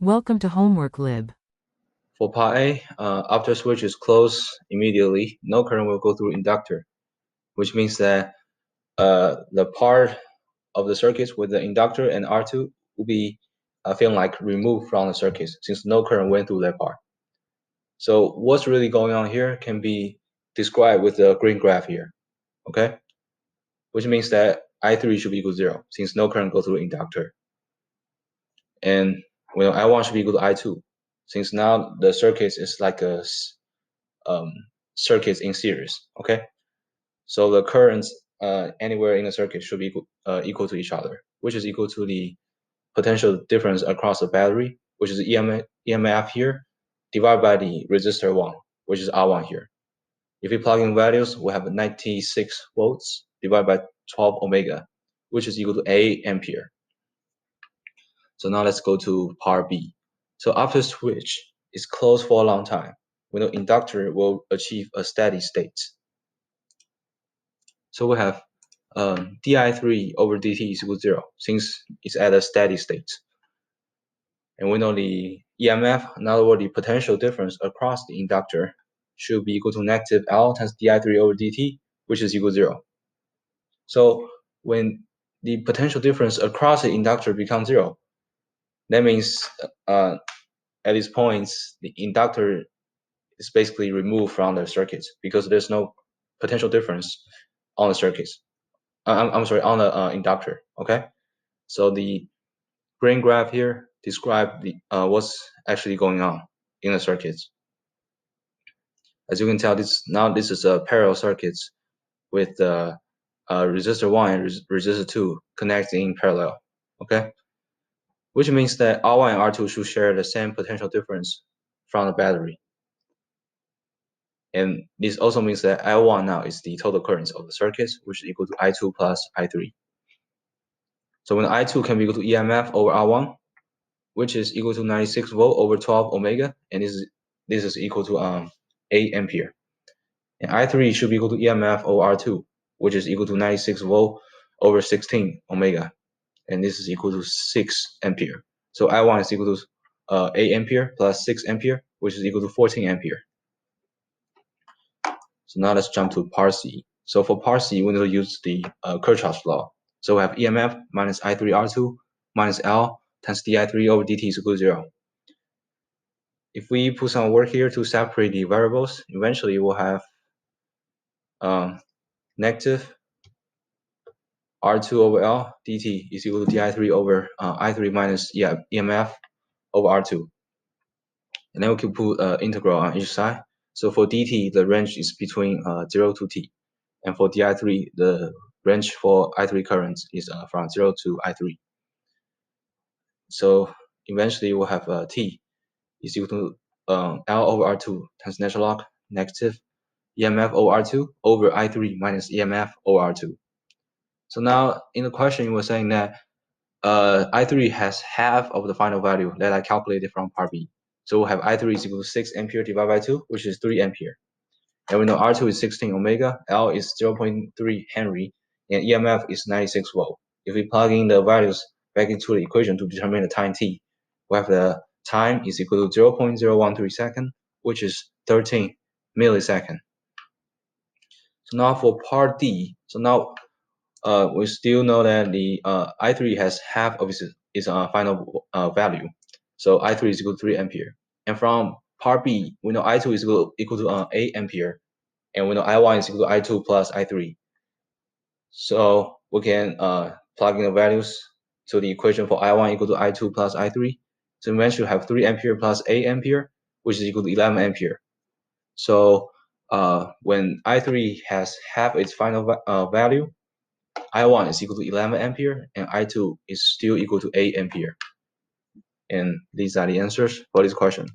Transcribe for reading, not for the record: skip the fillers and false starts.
Welcome to Homework Lib. For part A, after switch is closed immediately, no current will go through inductor, which means that the part of the circuits with the inductor and R2 will be feeling like removed from the circuit since no current went through that part. So what's really going on here can be described with the green graph here, okay? Which means that I3 should be equal to 0 since no current goes through inductor. And I1 should be equal to I2 since now the circuit is like a circuits in series, okay? So the currents anywhere in the circuit should be equal to each other, which is equal to the potential difference across the battery, which is EMF here, divided by the resistor 1, which is R1 here. If we plug in values, we have 96 volts divided by 12 ohms, which is equal to 8 ampere. So now let's go to part B. So after switch is closed for a long time, we know inductor will achieve a steady state. So we have di3 over dt is equal to 0 since it's at a steady state. And we know the EMF, in other words, the potential difference across the inductor should be equal to negative L times di3 over dt, which is equal to 0. So when the potential difference across the inductor becomes 0, that means at these points, the inductor is basically removed from the circuit because there's no potential difference on the circuits. I'm sorry, on the inductor, okay? So the green graph here describe the what's actually going on in the circuits. As you can tell, this is a parallel circuits with resistor 1 and resistor 2 connected in parallel, okay? Which means that R1 and R2 should share the same potential difference from the battery. And this also means that I1 now is the total current of the circuits, which is equal to I2 plus I3. So when I2 can be equal to EMF over R1, which is equal to 96 volt over 12 omega, and this is equal to 8 ampere. And I3 should be equal to EMF over R2, which is equal to 96 volt over 16 omega, and this is equal to 6 ampere. So I1 is equal to 8 ampere plus 6 ampere, which is equal to 14 ampere. So now let's jump to part C. So for part C, we need to use the Kirchhoff's law. So we have EMF minus I3R2 minus L times di3 over dt is equal to 0. If we put some work here to separate the variables, eventually we'll have negative R2 over L dt is equal to di3 over I3 minus EMF over R2. And then we can put integral on each side. So for dt, the range is between 0 to t. And for di3, the range for I3 current is from 0 to I3. So eventually we'll have t is equal to L over R2 times natural log negative EMF over R2 over I3 minus EMF over R2. So now in the question, you were saying that I3 has half of the final value that I calculated from part B. So we'll have I3 is equal to 6 ampere divided by 2, which is 3 ampere. And we know R2 is 16 omega, L is 0.3 Henry, and EMF is 96 volt. If we plug in the values back into the equation to determine the time t, we have the time is equal to 0.013 second, which is 13 millisecond. So now for part D, so now we still know that the I3 has half of its final value. So I3 is equal to 3 ampere. And from part B, we know I2 is equal to 8 ampere. And we know I1 is equal to I2 plus I3. So we can plug in the values to the equation for I1 equal to I2 plus I3. So eventually have 3 ampere plus 8 ampere, which is equal to 11 ampere. So when I3 has half its final value, I1 is equal to 11 ampere and I2 is still equal to 8 ampere. And these are the answers for this question.